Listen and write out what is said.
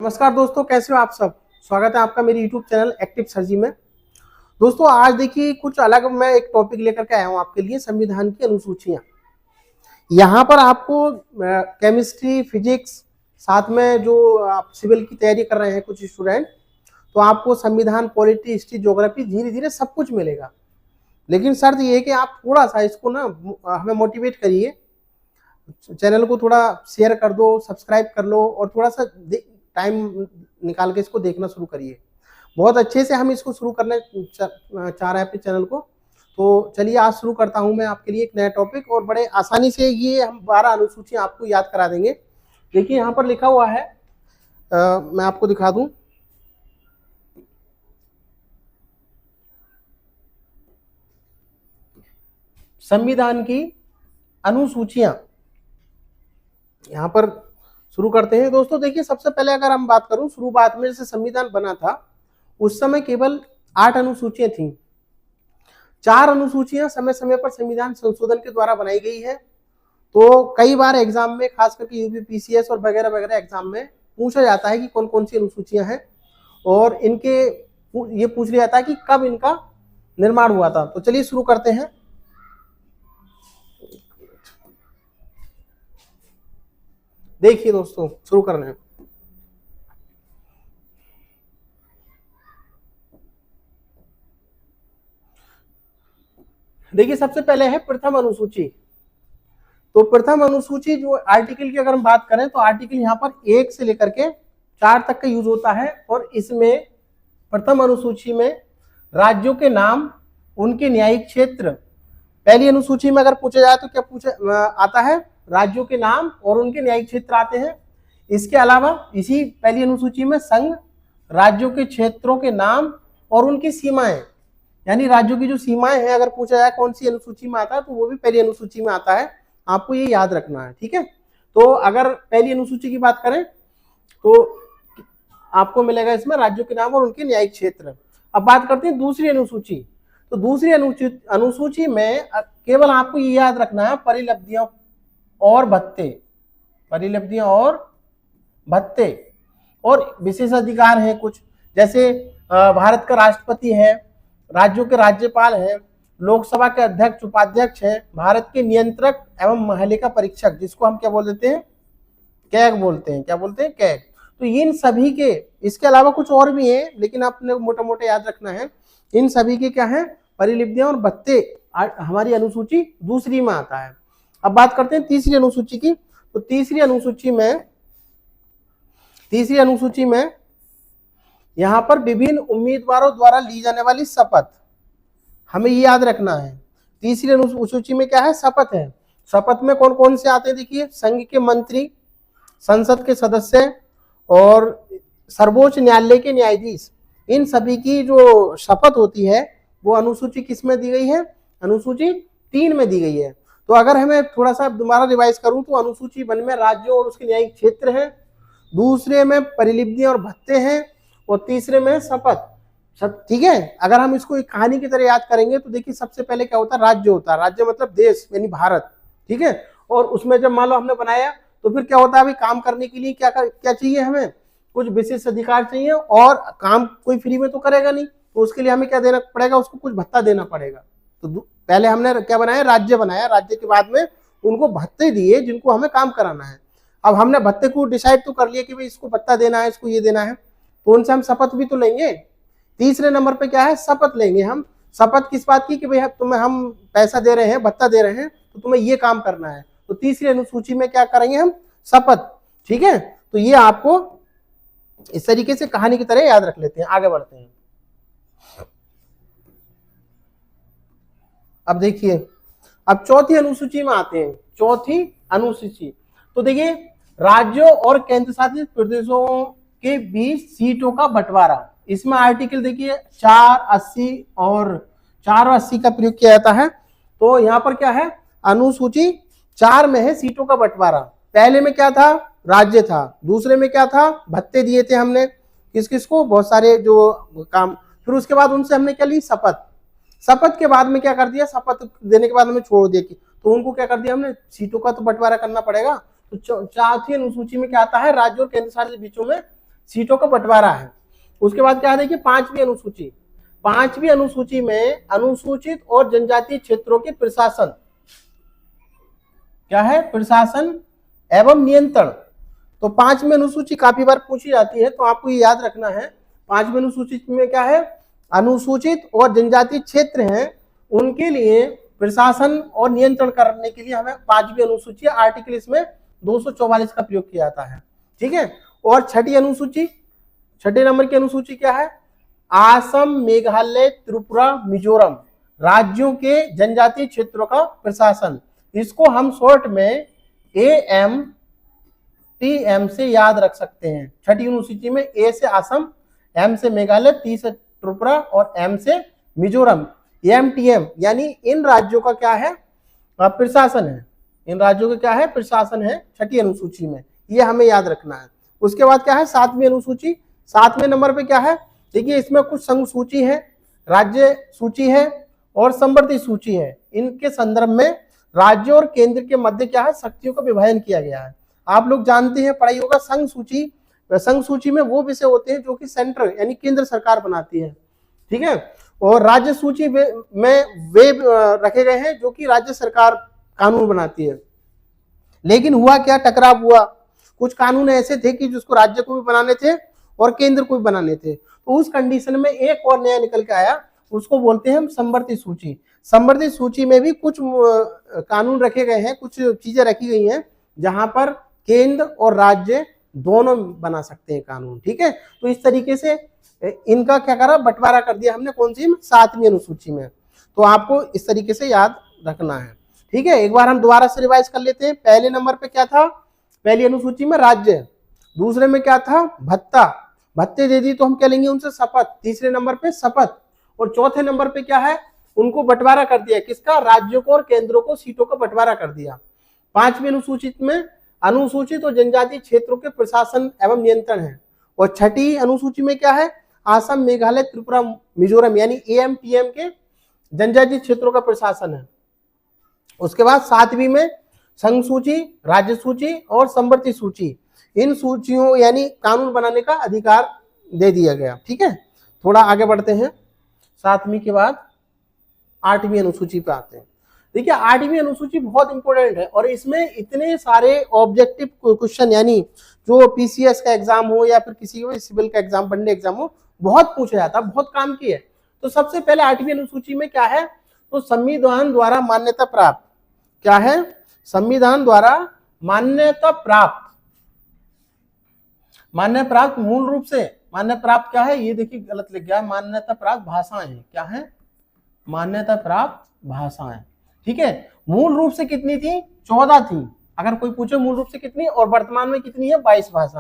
नमस्कार दोस्तों, कैसे हो आप सब। स्वागत है आपका मेरे YouTube चैनल एक्टिव सर्जी में। दोस्तों आज देखिए कुछ अलग मैं एक टॉपिक लेकर के आया हूं आपके लिए, संविधान की अनुसूचियां। यहाँ पर आपको केमिस्ट्री, फिजिक्स, साथ में जो आप सिविल की तैयारी कर रहे हैं कुछ स्टूडेंट, तो आपको संविधान, पॉलिटी, हिस्ट्री, ज्योग्राफी धीरे धीरे सब कुछ मिलेगा। लेकिन शर्त ये है कि आप थोड़ा सा इसको ना हमें मोटिवेट करिए, चैनल को थोड़ा शेयर कर दो, सब्सक्राइब कर लो और थोड़ा सा टाइम निकाल के इसको देखना शुरू करिए। बहुत अच्छे से हम इसको शुरू करने चाह रहे हैं अपने चैनल को। तो चलिए आज शुरू करता हूं मैं आपके लिए एक नया टॉपिक, और बड़े आसानी से ये हम 12 अनुसूचियां आपको याद करा देंगे। देखिए यहाँ पर लिखा हुआ है, मैं आपको दिखा दूं। संविधान की अनुसूचियां यहाँ पर शुरू करते हैं। दोस्तों देखिए, सबसे पहले अगर हम बात करूं, शुरुआत में जैसे संविधान बना था उस समय केवल 8 अनुसूचियां थी। 4 अनुसूचियां समय समय पर संविधान संशोधन के द्वारा बनाई गई है। तो कई बार एग्जाम में, खास करके यूपीपीसीएस और वगैरह वगैरह एग्जाम में पूछा जाता है कि कौन कौन सी अनुसूचियां हैं, और इनके ये पूछ लिया जाता है कि कब इनका निर्माण हुआ था। तो चलिए शुरू करते हैं। देखिए दोस्तों, शुरू कर रहे हैं। देखिए सबसे पहले है प्रथम अनुसूची। तो प्रथम अनुसूची जो आर्टिकल की अगर हम बात करें तो आर्टिकल यहाँ पर 1 से लेकर के 4 तक का यूज होता है। और इसमें प्रथम अनुसूची में राज्यों के नाम, उनके न्यायिक क्षेत्र। पहली अनुसूची में अगर पूछा जाए तो क्या पूछा आता है, राज्यों के नाम और उनके न्यायिक क्षेत्र आते हैं। इसके अलावा इसी पहली अनुसूची में संघ, राज्यों के क्षेत्रों के नाम और उनकी सीमाएं, यानी राज्यों की जो सीमाएं हैं अगर पूछा जाए कौन सी अनुसूची में आता है तो वो भी पहली अनुसूची में आता है। आपको ये याद रखना है, ठीक है। तो अगर पहली अनुसूची की बात करें तो आपको मिलेगा इसमें राज्यों के नाम और उनके न्यायिक क्षेत्र। अब बात करते हैं दूसरी अनुसूची। तो दूसरी अनुसूची में केवल आपको ये याद रखना है परिलब्धियां और भत्ते, परिलब्धियां और भत्ते और विशेष अधिकार हैं कुछ, जैसे भारत का राष्ट्रपति है, राज्यों के राज्यपाल हैं, लोकसभा के अध्यक्ष, उपाध्यक्ष हैं, भारत के नियंत्रक एवं महालेखा परीक्षक, जिसको हम क्या बोल देते हैं, कैग बोलते हैं। क्या बोलते हैं, कैग। तो इन सभी के, इसके अलावा कुछ और भी हैं लेकिन आपने मोटा मोटा याद रखना है, इन सभी के क्या है, परिलिब्धियां और भत्ते हमारी अनुसूची दूसरी में आता है। अब बात करते हैं तीसरी अनुसूची की। तो तीसरी अनुसूची में यहां पर विभिन्न उम्मीदवारों द्वारा ली जाने वाली शपथ, हमें ये याद रखना है। तीसरी अनुसूची में क्या है, शपथ है। शपथ में कौन कौन से आते हैं, देखिए, संघ के मंत्री, संसद के सदस्य और सर्वोच्च न्यायालय के न्यायाधीश। इन सभी की जो शपथ होती है वो अनुसूची किस में दी गई है, अनुसूची 3 में दी गई है। तो अगर हमें थोड़ा सा दोबारा रिवाइज करूं तो अनुसूची 1 में राज्यों और उसके न्यायिक क्षेत्र हैं, दूसरे में परिलिब्धियां और भत्ते हैं, और तीसरे में शपथ। ठीक है। अगर हम इसको एक कहानी की तरह याद करेंगे तो देखिए सबसे पहले क्या होता है, राज्य होता है। राज्य मतलब देश, यानी भारत, ठीक है। और उसमें जब मान लो हमने बनाया तो फिर क्या होता है, अभी काम करने के लिए क्या चाहिए, हमें कुछ विशेष अधिकार चाहिए, और काम कोई फ्री में तो करेगा नहीं, तो उसके लिए हमें क्या देना पड़ेगा, उसको कुछ भत्ता देना पड़ेगा। तो पहले हमने क्या बनाया, राज्य बनाया, राज्य के बाद में उनको भत्ते दिए जिनको हमें काम कराना है। अब हमने भत्ते को डिसाइड तो कर लिया कि भाई इसको भत्ता देना है, इसको ये देना है, तो उनसे हम शपथ भी तो लेंगे। तीसरे नंबर पे क्या है, शपथ लेंगे हम। शपथ किस बात की, कि भाई तुम्हें हम पैसा दे रहे हैं, भत्ता दे रहे हैं, तो तुम्हें ये काम करना है। तो तीसरी अनुसूची में क्या करेंगे हम, शपथ, ठीक है। तो ये आपको इस तरीके से कहानी की तरह याद रख लेते हैं। आगे बढ़ते हैं। अब देखिए, अब चौथी अनुसूची में आते हैं। चौथी अनुसूची, तो देखिए, राज्यों और केंद्र शासित प्रदेशों के बीच सीटों का बंटवारा। इसमें आर्टिकल देखिए 4, 80 और 4 और 80 का प्रयोग किया जाता है। तो यहाँ पर क्या है, अनुसूची 4 में है सीटों का बंटवारा। पहले में क्या था, राज्य था। दूसरे में क्या था, भत्ते दिए थे हमने किस किस को, बहुत सारे जो काम। फिर उसके बाद उनसे हमने क्या ली, शपथ। शपथ के बाद में क्या कर दिया, शपथ देने के बाद हमें छोड़ दिया, तो उनको क्या कर दिया हमने, सीटों का तो बंटवारा करना पड़ेगा। तो चौथी अनुसूची में क्या आता है, राज्यों और केंद्र शासित बीचों में सीटों का बंटवारा है। उसके बाद क्या है देखिए 5वीं अनुसूची। 5वीं अनुसूची में अनुसूचित और जनजातीय क्षेत्रों के प्रशासन, क्या है, प्रशासन एवं नियंत्रण। तो 5वीं अनुसूची काफी बार पूछी जाती है, तो आपको ये याद रखना है। 5वीं अनुसूची में क्या है, अनुसूचित और जनजातीय क्षेत्र हैं, उनके लिए प्रशासन और नियंत्रण करने के लिए हमें 5वीं अनुसूची आर्टिकल इसमें 244 का प्रयोग किया जाता है, ठीक है। और छठी अनुसूची, छठे नंबर की अनुसूची क्या है, असम, मेघालय, त्रिपुरा, मिजोरम राज्यों के जनजातीय क्षेत्रों का प्रशासन। इसको हम शॉर्ट में AMTM से याद रख सकते हैं। छठी अनुसूची में A से असम, M से मेघालय, T से त्रिपुरा और M से मिजोरम। AMTM यानी इन राज्यों का क्या है, प्रशासन है। इन राज्यों का क्या है, प्रशासन है छठी अनुसूची में, ये हमें याद रखना है। उसके बाद क्या है 7वीं अनुसूची। 7वें नंबर पे क्या है देखिए, इसमें कुछ संघ सूची है, राज्य सूची है और संवर्ती सूची है। इनके संदर्भ में राज्यों और केंद्र के मध्य क्या है, शक्तियों का विभाजन किया गया है। आप लोग जानते हैं, पढ़ाई होगा संघ सूची। संघ सूची में वो विषय होते हैं जो कि सेंट्रल यानी केंद्र सरकार बनाती है, ठीक है। और राज्य सूची में वे रखे गए हैं जो कि राज्य सरकार कानून बनाती है। लेकिन हुआ क्या, टकराव हुआ। कुछ कानून ऐसे थे कि जिसको राज्य को भी बनाने थे और केंद्र को भी बनाने थे। तो उस कंडीशन में एक और नया निकल के आया, उसको बोलते हैं हम संवर्ती सूची। संवर्ती सूची में भी कुछ कानून रखे गए हैं, कुछ चीजें रखी गई हैं जहां पर केंद्र और राज्य दोनों बना सकते हैं कानून, ठीक है। तो इस तरीके से इनका क्या करा, बंटवारा कर दिया हमने, कौन सी, 7वीं अनुसूची में। तो आपको इस तरीके से याद रखना है, ठीक है। एक बार हम दोबारा से रिवाइज कर लेते हैं। पहले नंबर पे क्या था, पहली अनुसूची में राज्य। दूसरे में क्या था, भत्ता, भत्ते दे दी तो हम क्या लेंगे उनसे, शपथ। तीसरे नंबर पे शपथ। और चौथे नंबर पे क्या है, उनको बंटवारा कर दिया, किसका, राज्यों को और केंद्रों को सीटों का बंटवारा कर दिया। 5वीं अनुसूचित में अनुसूचित और जनजातीय क्षेत्रों के प्रशासन एवं नियंत्रण है। और छठी अनुसूची में क्या है, असम, मेघालय, त्रिपुरा, मिजोरम यानी AMTM के जनजातीय क्षेत्रों का प्रशासन है। उसके बाद 7वीं में संघ सूची, राज्य सूची और संवर्ती सूची, इन सूचियों यानी कानून बनाने का अधिकार दे दिया गया, ठीक है। थोड़ा आगे बढ़ते हैं। 7वीं के बाद 8वीं अनुसूची पे आते हैं। देखिए 8वीं अनुसूची बहुत इंपॉर्टेंट है और इसमें इतने सारे ऑब्जेक्टिव क्वेश्चन, यानी जो PCS का एग्जाम हो या फिर किसी को सिविल का एग्जाम, वनडे एग्जाम हो, बहुत पूछा जाता है, बहुत काम की है। तो सबसे पहले 8वीं अनुसूची में क्या है, तो संविधान द्वारा मान्यता प्राप्त, क्या है, संविधान द्वारा मान्यता प्राप्त। मान्यता प्राप्त मूल रूप से, मान्यता प्राप्त क्या है, ये देखिए गलत लिख गया, मान्यता प्राप्त भाषाएं, क्या है, मान्यता प्राप्त भाषाएं, ठीक है। मूल रूप से कितनी थी, 14 थी। अगर कोई पूछे मूल रूप से कितनी, और वर्तमान में कितनी है, 22 भाषाएं।